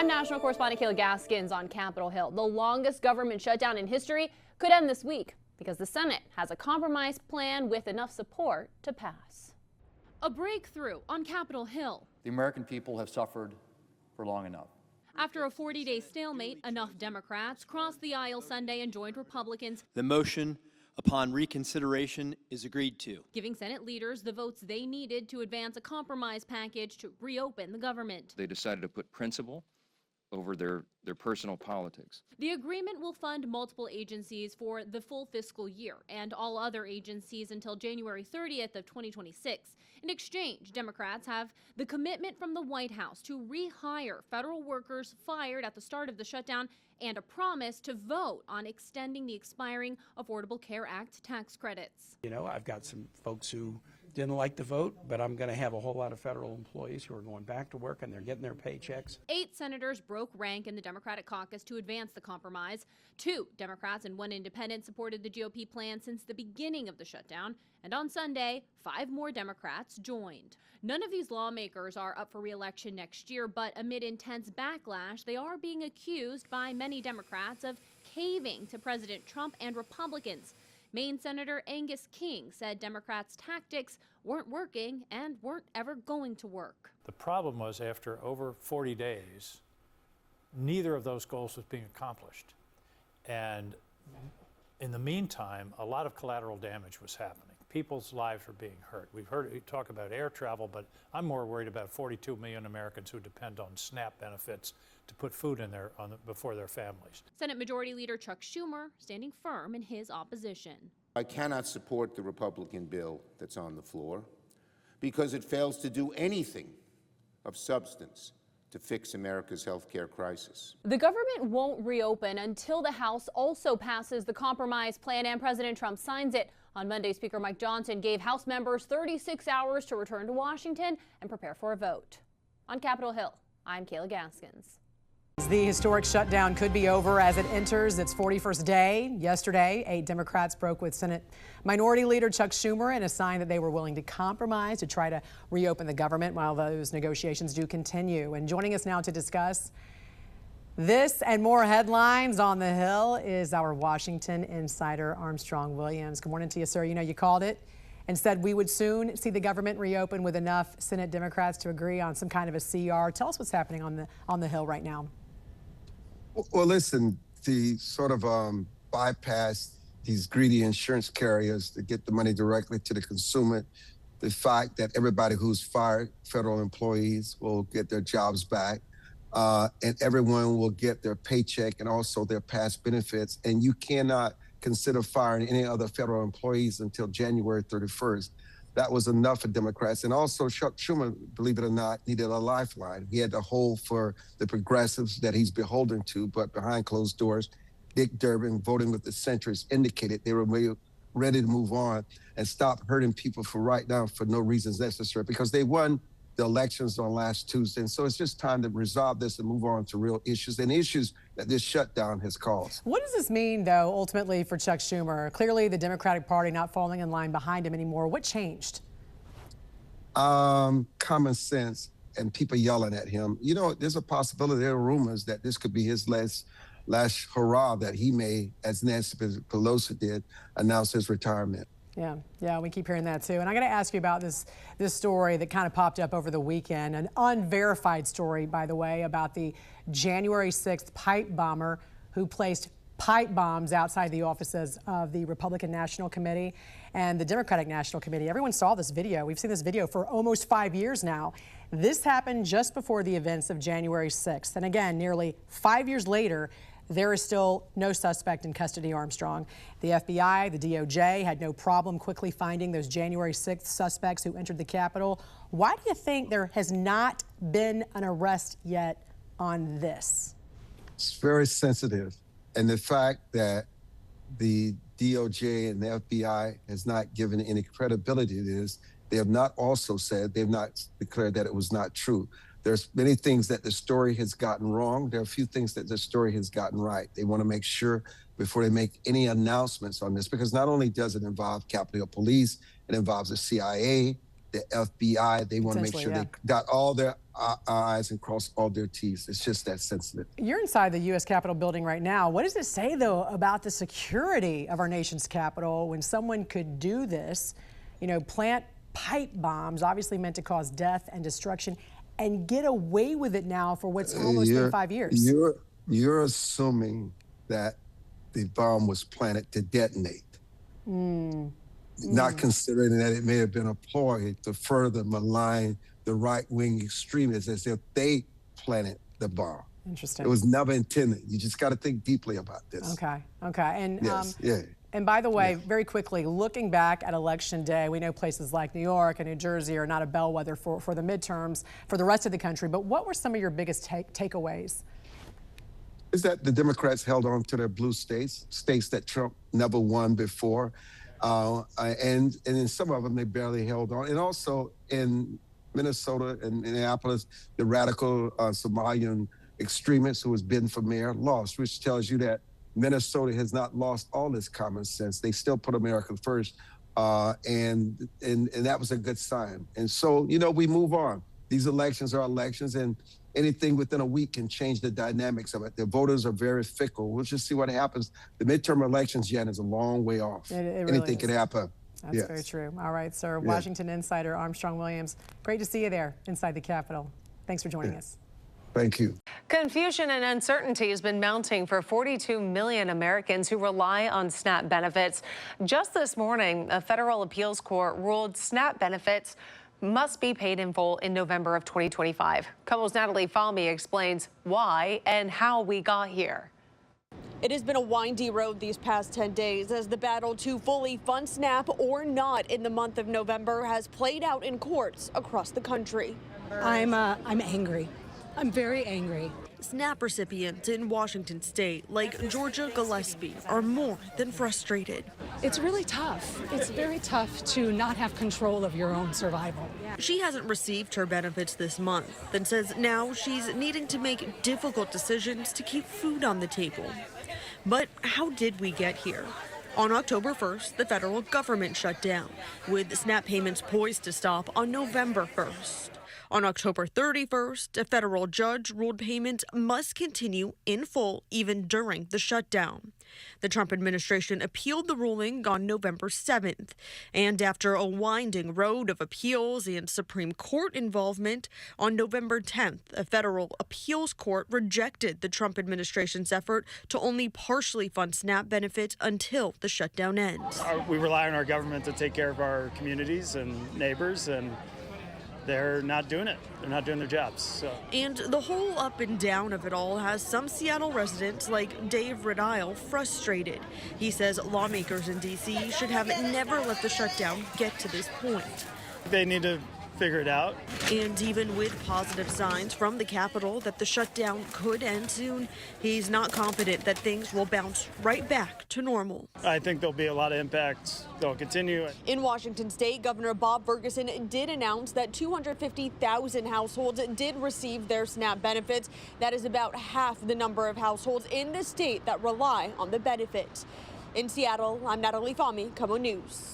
I'm national correspondent Kayla Gaskins on Capitol Hill. The longest government shutdown in history could end this week because the Senate has a compromise plan with enough support to pass. A breakthrough on Capitol Hill. The American people have suffered for long enough. After a 40-day stalemate, enough Democrats crossed the aisle Sunday and joined Republicans. The motion upon reconsideration is agreed to, giving Senate leaders the votes they needed to advance a compromise package to reopen the government. They decided to put principle over their personal politics. The agreement will fund multiple agencies for the full fiscal year and all other agencies until January 30th of 2026. In exchange, Democrats have the commitment from the White House to rehire federal workers fired at the start of the shutdown and a promise to vote on extending the expiring Affordable Care Act tax credits. You know, I've got some folks who didn't like the vote, but I'm going to have a whole lot of federal employees who are going back to work and they're getting their paychecks. 8 senators broke rank in the Democratic caucus to advance the compromise. 2 Democrats and 1 independent supported the GOP plan since the beginning of the shutdown. And on Sunday, 5 more Democrats joined. None of these lawmakers are up for re-election next year, but amid intense backlash, they are being accused by many Democrats of caving to President Trump and Republicans. Maine Senator Angus said Democrats' tactics weren't working and weren't ever going to work. The problem was after over 40 days, neither of those goals was being accomplished. And in the meantime, a lot of collateral damage was happening. People's lives were being hurt. We've heard you talk about air travel, but I'm more worried about 42 million Americans who depend on SNAP benefits to put food in before their families. Senate Majority Leader Chuck Schumer standing firm in his opposition. I cannot support the Republican bill that's on the floor because it fails to do anything of substance to fix America's health care crisis. The government won't reopen until the House also passes the compromise plan and President Trump signs it. On Monday, Speaker Mike Johnson gave House members 36 hours to return to Washington and prepare for a vote. On Capitol Hill, I'm Kayla Gaskins. The historic shutdown could be over as it enters its 41st day. Yesterday, 8 Democrats broke with Senate Minority Leader Chuck Schumer in a sign that they were willing to compromise to try to reopen the government while those negotiations do continue. And joining us now to discuss this and more headlines on the Hill is our Washington insider, Armstrong Williams. Good morning to you, sir. You know, you called it and said we would soon see the government reopen with enough Senate Democrats to agree on some kind of a CR. Tell us what's happening on the Hill right now. Well, listen, the sort of bypass these greedy insurance carriers to get the money directly to the consumer, the fact that everybody who's fired, federal employees, will get their jobs back, and everyone will get their paycheck and also their past benefits. And you cannot consider firing any other federal employees until January 31st. That was enough for Democrats. And also Chuck Schumer, believe it or not, needed a lifeline. He had to hold for the progressives that he's beholden to, but behind closed doors, Dick Durbin, voting with the centrists, indicated they were ready to move on and stop hurting people for right now for no reasons necessary, because they won the elections on last Tuesday. And so it's just time to resolve this and move on to real issues and issues that this shutdown has caused. What does this mean, though, ultimately for Chuck Schumer? Clearly the Democratic Party not falling in line behind him anymore. What changed? Common sense and people yelling at him. You know, there's a possibility, there are rumors that this could be his last hurrah that he may, as Nancy Pelosi did, announce his retirement. Yeah, we keep hearing that too. And I got to ask you about this story that kind of popped up over the weekend, an unverified story, by the way, about the January 6th pipe bomber who placed pipe bombs outside the offices of the Republican National Committee and the Democratic National Committee. Everyone saw this video. We've seen this video for almost 5 years now. This happened just before the events of January 6th. And again, nearly 5 years later, there is still no suspect in custody, Armstrong. The FBI, the DOJ had no problem quickly finding those January 6th suspects who entered the Capitol. Why do you think there has not been an arrest yet on this? It's very sensitive. And the fact that the DOJ and the FBI has not given any credibility to this, they have not also said, they've not declared that it was not true. There's many things that the story has gotten wrong. There are a few things that the story has gotten right. They want to make sure before they make any announcements on this, because not only does it involve Capitol Police, it involves the CIA, the FBI. They want to make sure Potentially, they dot all their I's and cross all their T's. It's just that sensitive. You're inside the U.S. Capitol building right now. What does it say, though, about the security of our nation's capital when someone could do this, you know, plant pipe bombs, obviously meant to cause death and destruction, and get away with it now for what's almost been 5 years? You're assuming that the bomb was planted to detonate. Not considering that it may have been a ploy to further malign the right-wing extremists as if they planted the bomb. Interesting. It was never intended. You just got to think deeply about this. Okay. And Yes, yeah. And by the way, very quickly, looking back at Election Day, we know places like New York and New Jersey are not a bellwether for the midterms for the rest of the country. But what were some of your biggest takeaways? Is that the Democrats held on to their blue states that Trump never won before. And in some of them, they barely held on. And also in Minnesota and Minneapolis, the radical Somalian extremist who has been for mayor lost, which tells you that Minnesota has not lost all its common sense. They still put America first. And that was a good sign. And so, you know, we move on. These elections are elections, and anything within a week can change the dynamics of it. The voters are very fickle. We'll just see what happens. The midterm elections, Jeanne, is a long way off. Anything can happen. That's very true. All right, sir. Washington insider Armstrong Williams. Great to see you there inside the Capitol. Thanks for joining us. Thank you. Confusion and uncertainty has been mounting for 42 million Americans who rely on SNAP benefits. Just this morning, a federal appeals court ruled SNAP benefits must be paid in full in November of 2025. KOMO's Natalie Fahmy explains why and how we got here. It has been a windy road these past 10 days as the battle to fully fund SNAP or not in the month of November has played out in courts across the country. I'm angry. I'm very angry. SNAP recipients in Washington state, like Georgia Gillespie, are more than frustrated. It's really tough. It's very tough to not have control of your own survival. She hasn't received her benefits this month and says now she's needing to make difficult decisions to keep food on the table. But how did we get here? On October 1st, the federal government shut down, with SNAP payments poised to stop on November 1st. On October 31st, a federal judge ruled payments must continue in full even during the shutdown. The Trump administration appealed the ruling on November 7th. And after a winding road of appeals and Supreme Court involvement, on November 10th, a federal appeals court rejected the Trump administration's effort to only partially fund SNAP benefits until the shutdown ends. We rely on our government to take care of our communities and neighbors, and they're not doing it. They're not doing their jobs. So. And the whole up and down of it all has some Seattle residents like Dave Redile frustrated. He says lawmakers in D.C. should have never let the shutdown get to this point. They need to figure it out. And even with positive signs from the Capitol that the shutdown could end soon, he's not confident that things will bounce right back to normal. I think there'll be a lot of impacts. They'll continue. In Washington state, Governor Bob Ferguson did announce that 250,000 households did receive their SNAP benefits. That is about half the number of households in the state that rely on the benefit. In Seattle, I'm Natalie Fahmy, KOMO News.